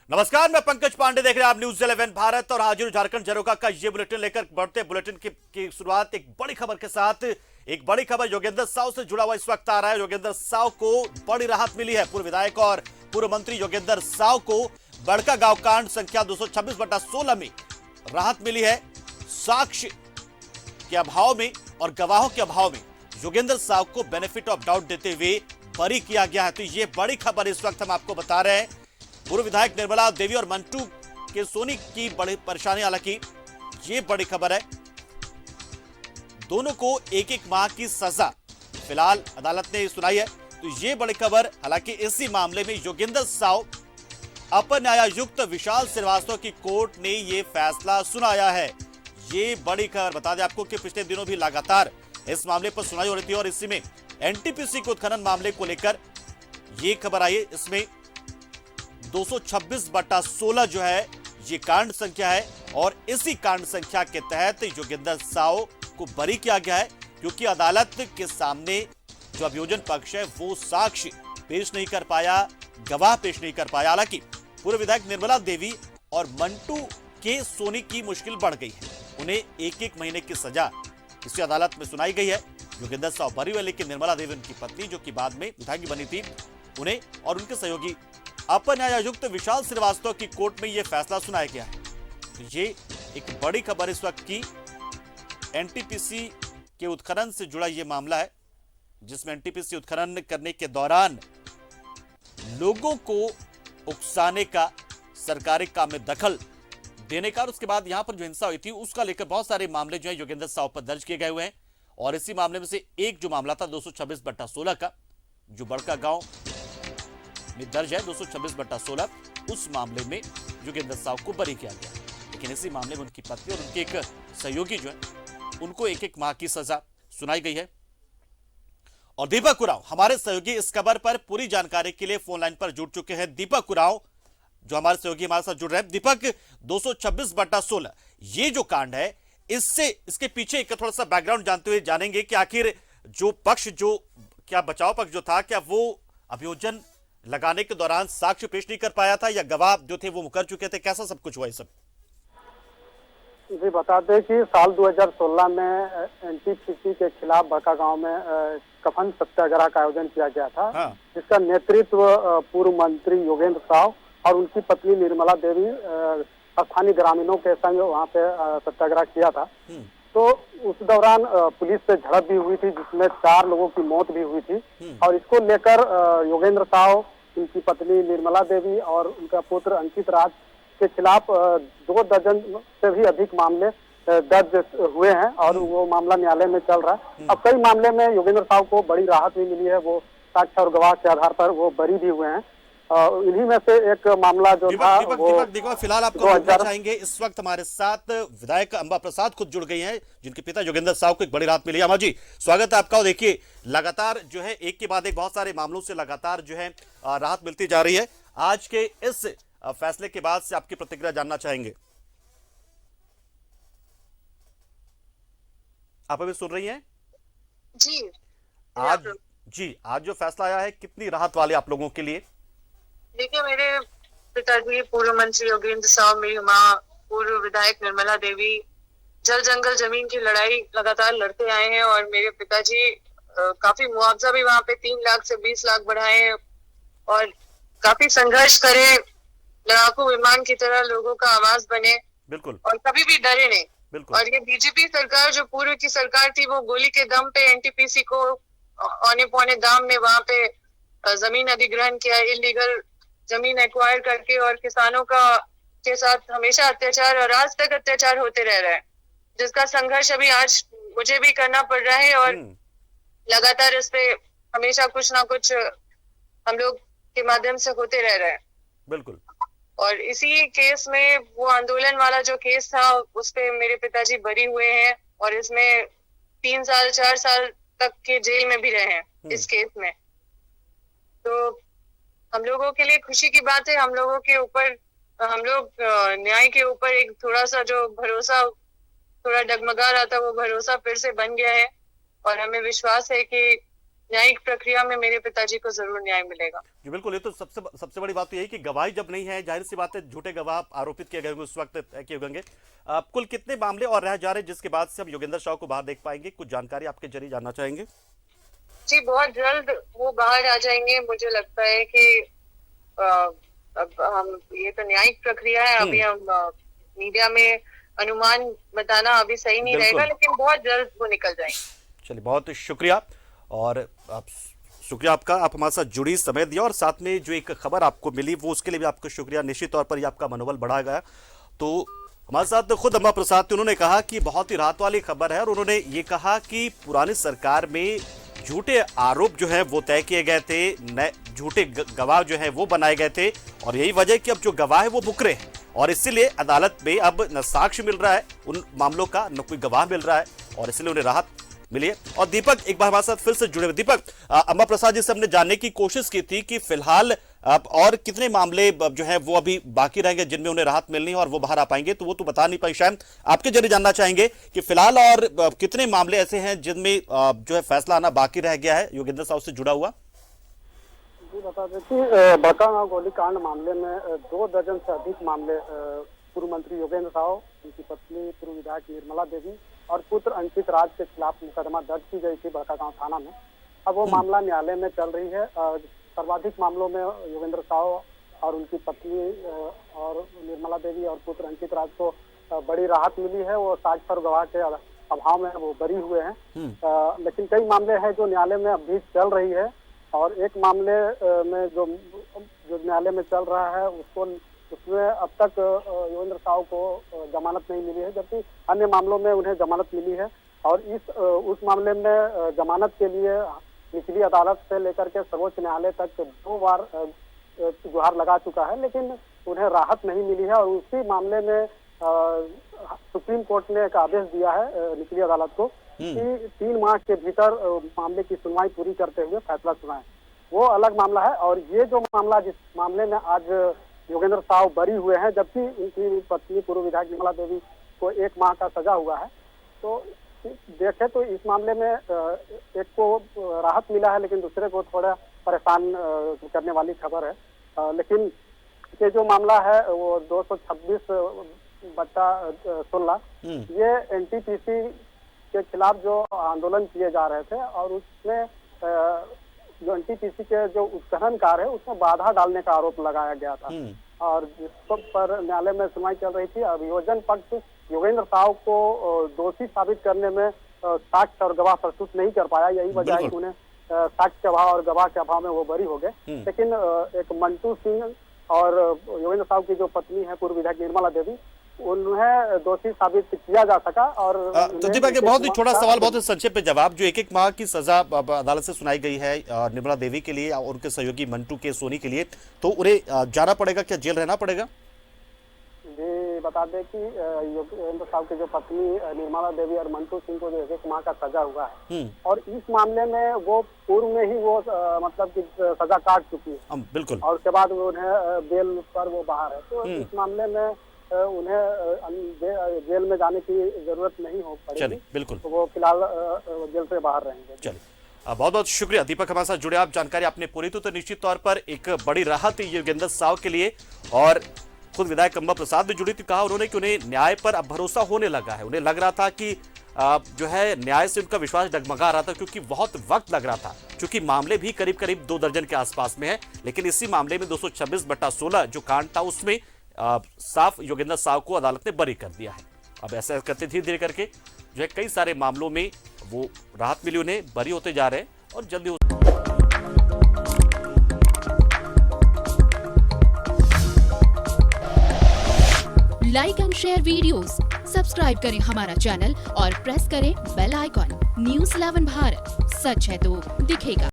नमस्कार, मैं पंकज पांडे, देख रहे हैं आप न्यूज 11 भारत और हाजिर झारखंड झरोखा का ये बुलेटिन लेकर बढ़ते बुलेटिन की शुरुआत एक बड़ी खबर के साथ। एक बड़ी खबर योगेंद्र साव से जुड़ा हुआ इस वक्त आ रहा है। योगेंद्र साव को बड़ी राहत मिली है। पूर्व विधायक और पूर्व मंत्री योगेंद्र साव को बड़कागांव कांड संख्या 226/16 में राहत मिली है। साक्ष्य के अभाव में और गवाहों के अभाव में योगेंद्र साव को बेनिफिट ऑफ डाउट देते हुए बरी किया गया है। तो ये बड़ी खबर इस वक्त हम आपको बता रहे हैं। पूर्व विधायक निर्मला देवी और मंटू के सोनी की बड़ी परेशानी, हालांकि ये बड़ी खबर है। दोनों को 1-1 माह की सजा फिलहाल अदालत ने सुनाई है। तो ये बड़ी खबर, हालांकि इसी मामले में योगेंद्र साव अपर न्यायायुक्त विशाल श्रीवास्तव की कोर्ट ने ये फैसला सुनाया है। ये बड़ी खबर बता दें आपको कि पिछले दिनों भी लगातार इस मामले पर सुनाई हो रही थी और इसी में एनटीपीसी के उत्खनन मामले को लेकर ये खबर आई। इसमें 226/16 जो है ये कांड संख्या है और इसी कांड संख्या के तहत योगेंद्र साव को बरी किया गया है, क्योंकि अदालत के सामने जो अभियोजन पक्ष है वो साक्ष्य पेश नहीं कर पाया, गवाह पेश नहीं कर पाया। हालांकि पूर्व विधायक निर्मला देवी और मंटू के सोनी की मुश्किल बढ़ गई है। उन्हें 1-1 महीने की सजा इसी अदालत में सुनाई गई है। योगेंद्र साव बरी हुए, लेकिन निर्मला देवी उनकी पत्नी, जो कि बाद में विधायक बनी थी, उन्हें और उनके सहयोगी अपर न्यायायुक्त विशाल श्रीवास्तव की कोर्ट में यह फैसला सुनाया गया है। तो ये एक बड़ी खबर इस वक्त की एनटीपीसी के उत्खनन से जुड़ा यह मामला है, जिसमें एनटीपीसी उत्खनन करने के दौरान लोगों को उकसाने का, सरकारी काम में दखल देने का और उसके बाद यहां पर जो हिंसा हुई थी उसका लेकर बहुत सारे मामले जो है योगेंद्र साव पर दर्ज किए गए हुए हैं। और इसी मामले में से एक जो मामला था 226/16 का, जो बड़कागांव में दर्ज है 226/16, उस मामले में योगेंद्र साव को बरी किया गया। लेकिन इसी मामले में उनकी पत्नी और उनके एक सहयोगी जो है उनको 1-1 माह की सजा सुनाई गई है। और दीपक उरांव हमारे सहयोगी इस खबर पर पूरी जानकारी के लिए फोन लाइन पर जुड़ चुके हैं। दीपक उरांव जो हमारे सहयोगी हमारे साथ जुड़ रहे हैं। दीपक, 226/16 ये जो कांड है, इसके पीछे एक थोड़ा सा बैकग्राउंड जानते हुए जानेंगे कि आखिर जो पक्ष, जो क्या बचाव पक्ष जो था, क्या वो अभियोजन लगाने के दौरान साक्ष्य पेश नहीं कर पाया था या गवाह जो थे वो मुकर चुके थे? कैसा सब कुछ हुआ ये सब? जी, बता दें कि साल 2016 में एनटीपीसी के खिलाफ बड़कागांव में कफन सत्याग्रह का आयोजन किया गया था। हाँ। जिसका नेतृत्व पूर्व मंत्री योगेंद्र साव और उनकी पत्नी निर्मला देवी स्थानीय ग्रामीणों के संग वहां पे सत्याग्रह किया था। तो उस दौरान पुलिस से झड़प भी हुई थी, जिसमें 4 लोगों की मौत भी हुई थी। और इसको लेकर योगेंद्र साव, उनकी पत्नी निर्मला देवी और उनका पुत्र अंकित राज के खिलाफ 2 दर्जन से भी अधिक मामले दर्ज हुए हैं और वो मामला न्यायालय में चल रहा है। अब कई मामले में योगेंद्र साव को बड़ी राहत भी मिली है। वो साक्ष्य और गवाह के आधार पर वो बरी भी हुए हैं। इन्हीं में से एक मामला जो था दीपक फिलहाल आपको बताना चाहेंगे, इस वक्त हमारे साथ विधायक अंबा प्रसाद खुद जुड़ गई हैं, जिनके पिता योगेंद्र साव को एक बड़ी राहत मिली है। अम्मा जी, स्वागत है आपका। और देखिए, लगातार जो है एक के बाद एक बहुत सारे मामलों से लगातार जो है राहत मिलती जा रही है। आज के इस फैसले के बाद से आपकी प्रतिक्रिया जानना चाहेंगे। आप अभी सुन रही हैं? जी। आज जो फैसला आया है, कितनी राहत वाले आप लोगों के लिए? देखिए, मेरे पिताजी पूर्व मंत्री योगेंद्र साव, मेरी माँ पूर्व विधायक निर्मला देवी जल जंगल जमीन की लड़ाई लगातार लड़ते आए हैं और मेरे पिताजी काफी मुआवजा भी वहां पे 3 लाख से 20 लाख बढ़ाए और काफी संघर्ष करे, लड़ाकू विमान की तरह लोगों का आवाज बने। बिल्कुल। और कभी भी डरे नहीं। बिल्कुल। और ये बीजेपी सरकार, जो पूर्व की सरकार थी, वो गोली के दम पे एनटीपीसी को औने पौने दाम में वहां पे जमीन अधिग्रहण किया, इलीगल जमीन एक्वायर करके, और किसानों के साथ हमेशा अत्याचार और आज तक अत्याचार होते रह रहा है, जिसका संघर्ष अभी आज मुझे भी करना पड़ रहा है। और लगातार इस पे हमेशा कुछ ना कुछ हम लोग के माध्यम से होते रह रहा है। बिल्कुल। और इसी केस में, वो आंदोलन वाला जो केस था, उस पे मेरे पिताजी बरी हुए हैं और इसमें 3 साल 4 साल तक के जेल में भी रहे हैं इस केस में। तो हम लोगों के लिए खुशी की बात है। हम लोगों के ऊपर, हम लोग न्याय के ऊपर एक थोड़ा सा जो भरोसा थोड़ा डगमगा रहा था, वो भरोसा फिर से बन गया है और हमें विश्वास है कि न्यायिक प्रक्रिया में मेरे पिताजी को जरूर न्याय मिलेगा। जी बिल्कुल, ये तो सबसे बड़ी बात तो यही कि गवाही जब नहीं है, जाहिर सी बात है झूठे गवाह आरोपित किए गए होंगे, उस वक्त तय किए होंगे। कुल कितने मामले और रह जा रहे हैं जिसके बाद से हम योगेंद्र साव को बाहर देख पाएंगे? कुछ जानकारी आपके जरिए जानना चाहेंगे? जी बहुत जल्द वो बाहर आ जाएंगे। मुझे लगता है कि अब हम, ये तो न्यायिक प्रक्रिया है, अभी हम मीडिया में अनुमान बताना अभी सही नहीं रहेगा, लेकिन बहुत जल्द वो निकल जाएंगे। चलिए, बहुत शुक्रिया। और शुक्रिया आपका, आप हमारे साथ जुड़ी, समय दिया, और साथ में जो एक खबर आपको मिली वो उसके लिए भी आपको शुक्रिया। निश्चित तौर पर ये आपका मनोबल बढ़ा गया। तो हमारे साथ खुद अम्मा प्रसाद थे, उन्होंने कहा कि बहुत ही राहत वाली खबर है, और उन्होंने ये कहा कि पुरानी सरकार में झूठे आरोप जो है वो तय किए गए थे, नए झूठे गवाह जो है वो बनाए गए थे, और यही वजह कि अब जो गवाह है वो मुकरे हैं, और इसीलिए अदालत में अब न साक्ष्य मिल रहा है उन मामलों का, न कोई गवाह मिल रहा है, और इसलिए उन्हें राहत मिली है। और दीपक एक बार हमारे साथ फिर से जुड़े हुए। दीपक, अम्मा प्रसाद जी से हमने जानने की कोशिश की थी कि फिलहाल और कितने मामले जो है वो अभी बाकी रहेंगे जिनमें उन्हें राहत मिलनी है और वो बाहर आ पाएंगे, तो वो तो बता नहीं पाई। शायद आपके जरिए जानना चाहेंगे कि फिलहाल और कितने मामले ऐसे हैं जिनमें जो है फैसला आना बाकी रह गया है योगेंद्र साव से जुड़ा हुआ? जी बता दें कि बड़कागांव गोलीकांड मामले में 2 दर्जन से अधिक मामले पूर्व मंत्री योगेंद्र साव, उनकी पत्नी पूर्व विधायक निर्मला देवी और पुत्र अंकित राज के खिलाफ मुकदमा दर्ज की गई थी बड़कागांव थाना में। अब वो मामला न्यायालय में चल रही है। सर्वाधिक मामलों में योगेंद्र साव और उनकी पत्नी और निर्मला देवी और पुत्र अंकित राज को बड़ी राहत मिली है। वो साक्ष्य और गवाह के अभाव में वो बरी हुए हैं। लेकिन कई मामले हैं जो न्यायालय में अभी चल रही है, और एक मामले में जो न्यायालय में चल रहा है उसमें अब तक योगेंद्र साव को जमानत नहीं मिली है, जबकि अन्य मामलों में उन्हें जमानत मिली है। और उस मामले में जमानत के लिए निचली अदालत से लेकर के सर्वोच्च न्यायालय तक 2 बार गुहार लगा चुका है, लेकिन उन्हें राहत नहीं मिली है। और उसी मामले में सुप्रीम कोर्ट ने एक आदेश दिया है निचली अदालत को कि 3 माह के भीतर मामले की सुनवाई पूरी करते हुए फैसला सुनाए। वो अलग मामला है। और ये जो मामला, जिस मामले में आज योगेंद्र साव बरी हुए हैं, जबकि उनकी पत्नी पूर्व विधायक निर्मला देवी को 1 माह का सजा हुआ है, तो देखे तो इस मामले में एक को राहत मिला है, लेकिन दूसरे को थोड़ा परेशान करने वाली खबर है। लेकिन ये जो मामला है वो 226/16 ये एनटीपीसी के खिलाफ जो आंदोलन किए जा रहे थे, और उसमें जो एनटीपीसी के जो उत्खननकार है उसमें बाधा डालने का आरोप लगाया गया था, और जिस पर न्यायालय में सुनवाई चल रही थी। अभियोजन पक्ष योगेंद्र साव को दोषी साबित करने में साक्ष्य और गवाह प्रस्तुत नहीं कर पाया। यही वजह है कि उन्हें साक्ष्य के अभाव और गवाह के अभाव में वो बरी हो गए। लेकिन एक मंटू सिंह और योगेंद्र साव की जो पत्नी है पूर्व विधायक निर्मला देवी, उन्हें दोषी साबित किया जा सका। और तो दीपक, बहुत ही छोटा सवाल, बहुत ही संक्षेप में जवाब। जो 1 माह की सजा अदालत से सुनाई गई है निर्मला देवी के लिए और उनके सहयोगी मंटू के सोनी के लिए, तो उन्हें जाना पड़ेगा, क्या जेल रहना पड़ेगा? जी बता दें कि योगेंद्र साव की जो पत्नी निर्मला देवी और मंटू सिंह को जो 1 माह का सजा हुआ है, और इस मामले में वो पूर्व में ही वो मतलब कि सजा काट चुकी है। बिल्कुल। और उसके बाद उन्हें बेल पर वो बाहर है, तो इस मामले में उन्हें जेल में जाने की जरूरत नहीं हो पड़ेगी। बिल्कुल, तो वो फिलहाल जेल से बाहर रहेंगे। चलिए, बहुत बहुत शुक्रिया दीपक, हमारे साथ जुड़े। आप जानकारी आपने पूरी तो निश्चित तौर पर एक बड़ी राहत योगेंद्र साव के लिए। और खुद विधायक अम्मा प्रसाद भी जुड़ी थी, कहा उन्होंने कि उन्हें न्याय पर अब भरोसा होने लगा है। उन्हें लग रहा था कि जो है न्याय से उनका विश्वास डगमगा रहा था, क्योंकि बहुत वक्त लग रहा था, क्योंकि मामले भी करीब करीब 2 दर्जन के आसपास में है। लेकिन इसी मामले में 226/16 जो कांड था उसमें साफ योगेंद्र साव को अदालत ने बरी कर दिया है। अब ऐसा करते धीरे धीरे करके जो है कई सारे मामलों में वो राहत मिली, उन्हें बरी होते जा रहे हैं और जल्दी like and share videos, subscribe करें हमारा चैनल और प्रेस करें बेल आइकॉन। News 11 भारत, सच है तो दिखेगा।